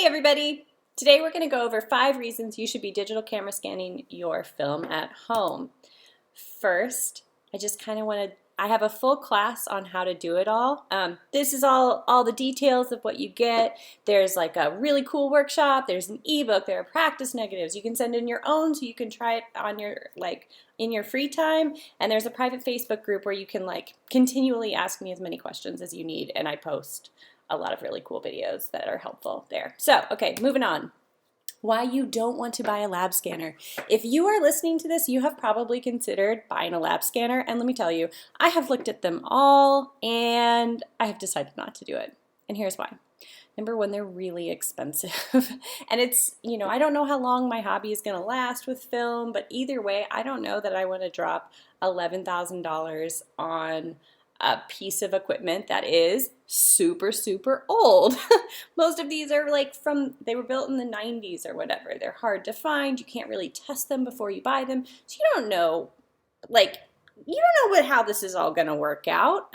Hey everybody! Today we're going to go over 5 reasons you should be digital camera scanning your film at home. First, I have a full class on how to do it all. This is all the details of what you get. There's like a really cool workshop, there's an ebook, there are practice negatives. You can send in your own so you can try it on your in your free time, and there's a private Facebook group where you can continually ask me as many questions as you need, and I post a lot of really cool videos that are helpful there. So, okay, moving on. Why you don't want to buy a lab scanner. If you are listening to this, you have probably considered buying a lab scanner, and let me tell you, I have looked at them all and I have decided not to do it. And here's why. Number one, they're really expensive. And it's, I don't know how long my hobby is going to last with film, but either way, I don't know that I want to drop $11,000 on a piece of equipment that is super, super old. Most of these are they were built in the 90s or whatever. They're hard to find. You can't really test them before you buy them. So you don't know, how this is all going to work out.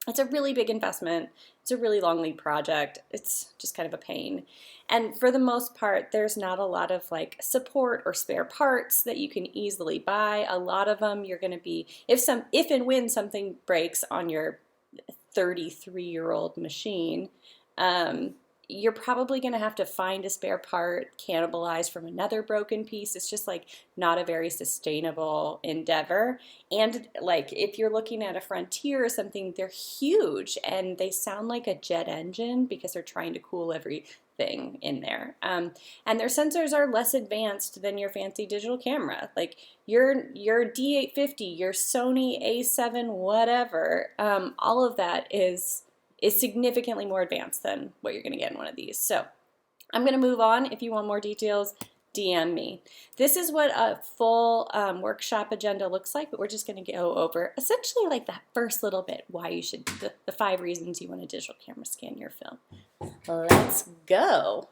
It's a really big investment. It's a really long lead project. It's just kind of a pain. And for the most part, there's not a lot of support or spare parts that you can easily buy. A lot of them you're going to be, if and when something breaks on your 33-year-old machine, you're probably going to have to find a spare part, cannibalize from another broken piece. It's just not a very sustainable endeavor. And if you're looking at a Frontier or something, they're huge and they sound like a jet engine because they're trying to cool everything in there. And their sensors are less advanced than your fancy digital camera. Your D850, your Sony A7, whatever, all of that is significantly more advanced than what you're going to get in one of these. So I'm going to move on. If you want more details, DM me. This is what a full workshop agenda looks like, but we're just going to go over essentially that first little bit, why you should, the 5 reasons you want a digital camera scan your film. Let's go.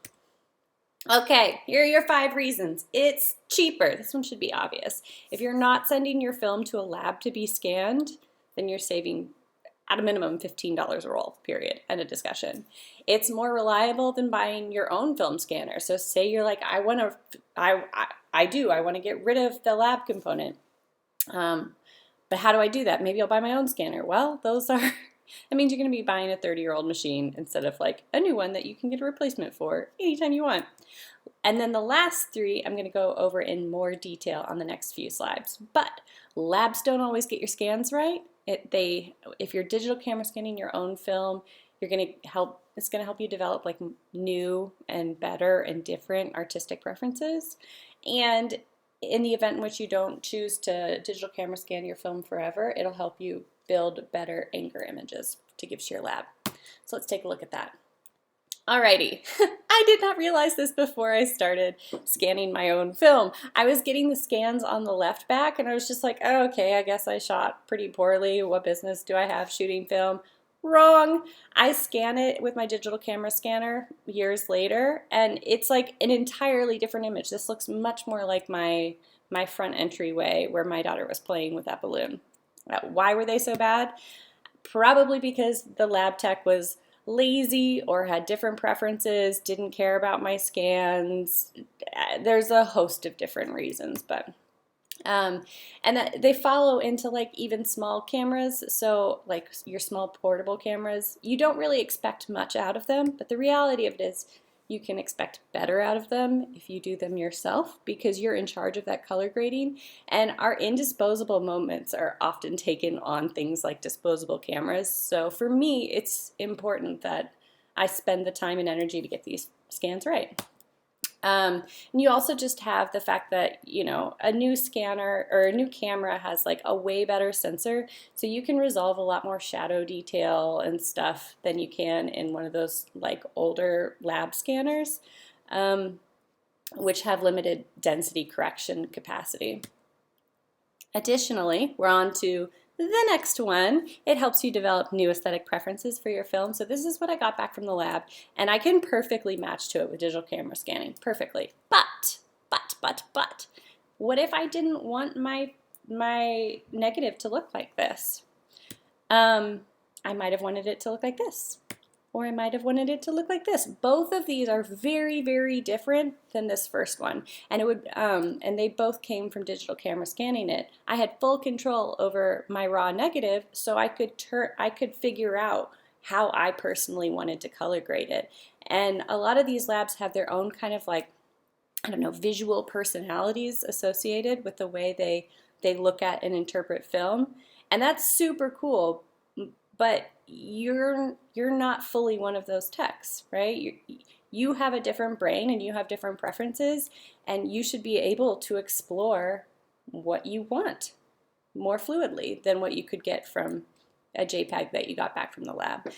Okay, here are your 5 reasons. It's cheaper. This one should be obvious. If you're not sending your film to a lab to be scanned, then you're saving at a minimum $15 a roll, period, end of discussion. It's more reliable than buying your own film scanner. So say you're I want to get rid of the lab component. But how do I do that? Maybe I'll buy my own scanner. Well, that means you're going to be buying a 30-year-old machine instead of a new one that you can get a replacement for anytime you want. And then the last 3 I'm going to go over in more detail on the next few slides. But labs don't always get your scans right. If you're digital camera scanning your own film, it's going to help you develop new and better and different artistic preferences. And in the event in which you don't choose to digital camera scan your film forever, it'll help you build better anchor images to give to your lab. So let's take a look at that. Alrighty, I did not realize this before I started scanning my own film. I was getting the scans on the left back and I was just oh, okay, I guess I shot pretty poorly. What business do I have shooting film? Wrong. I scan it with my digital camera scanner years later and it's an entirely different image. This looks much more like my front entryway where my daughter was playing with that balloon. Why were they so bad? Probably because the lab tech was lazy or had different preferences, didn't care about my scans. There's a host of different reasons, but and that they follow into even small cameras. So your small portable cameras, you don't really expect much out of them, but the reality of it is you can expect better out of them if you do them yourself because you're in charge of that color grading. And our indisposable moments are often taken on things like disposable cameras. So for me, it's important that I spend the time and energy to get these scans right. And you also just have the fact that, a new scanner or a new camera has a way better sensor, so you can resolve a lot more shadow detail and stuff than you can in one of those older lab scanners, which have limited density correction capacity. Additionally, we're on to the next one. It helps you develop new aesthetic preferences for your film. So this is what I got back from the lab, and I can perfectly match to it with digital camera scanning, perfectly. But, what if I didn't want my negative to look like this? I might have wanted it to look like this. or I might have wanted it to look like this. Both of these are very, very different than this first one, and and they both came from digital camera scanning it. I had full control over my raw negative, so I could figure out how I personally wanted to color grade it. And a lot of these labs have their own kind of like, I don't know, visual personalities associated with the way they look at and interpret film, and that's super cool. But you're not fully one of those techs, right? You have a different brain and you have different preferences, and you should be able to explore what you want more fluidly than what you could get from a JPEG that you got back from the lab.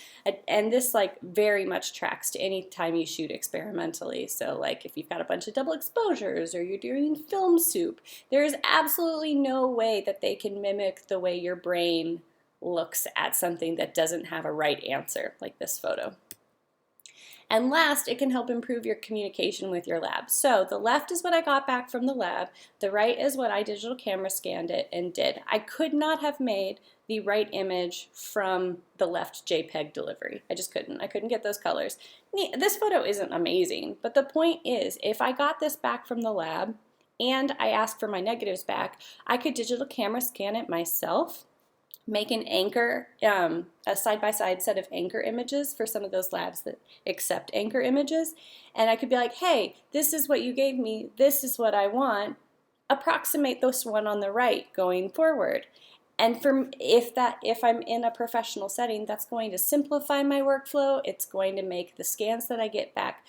And this like very much tracks to any time you shoot experimentally. So like if you've got a bunch of double exposures or you're doing film soup, there is absolutely no way that they can mimic the way your brain looks at something that doesn't have a right answer, like this photo. And last, it can help improve your communication with your lab. So the left is what I got back from the lab. The right is what I digital camera scanned it and did. I could not have made the right image from the left JPEG delivery. I just couldn't. I couldn't get those colors. This photo isn't amazing, but the point is, if I got this back from the lab and I asked for my negatives back, I could digital camera scan it myself, make an anchor, a side-by-side set of anchor images for some of those labs that accept anchor images. And I could be like, hey, this is what you gave me, this is what I want, approximate this one on the right going forward. And if I'm in a professional setting, that's going to simplify my workflow. It's going to make the scans that I get back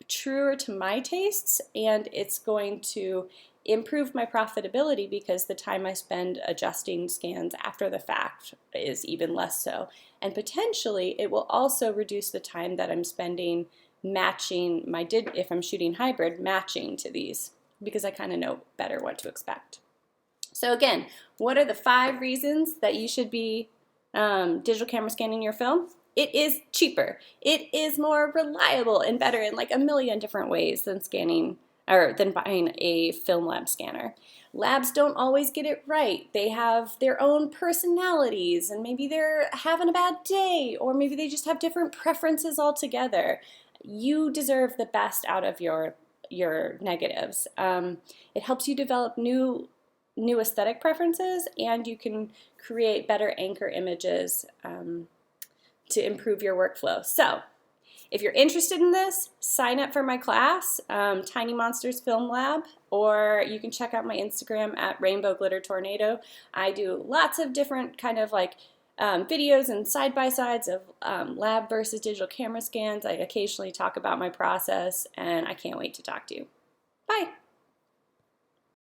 truer to my tastes, and it's going to improve my profitability because the time I spend adjusting scans after the fact is even less so. And potentially it will also reduce the time that I'm spending matching if I'm shooting hybrid, matching to these, because I kind of know better what to expect. So again, what are the 5 reasons that you should be digital camera scanning your film? It is cheaper. It is more reliable and better in like a million different ways than scanning or than buying a film lab scanner. Labs don't always get it right. They have their own personalities, and maybe they're having a bad day, or maybe they just have different preferences altogether. You deserve the best out of your negatives. It helps you develop new aesthetic preferences, and you can create better anchor images to improve your workflow. So if you're interested in this, sign up for my class, Tiny Monsters Film Lab, or you can check out my Instagram at Rainbow Glitter Tornado. I do lots of different kind of like videos and side-by-sides of lab versus digital camera scans. I occasionally talk about my process, and I can't wait to talk to you. Bye.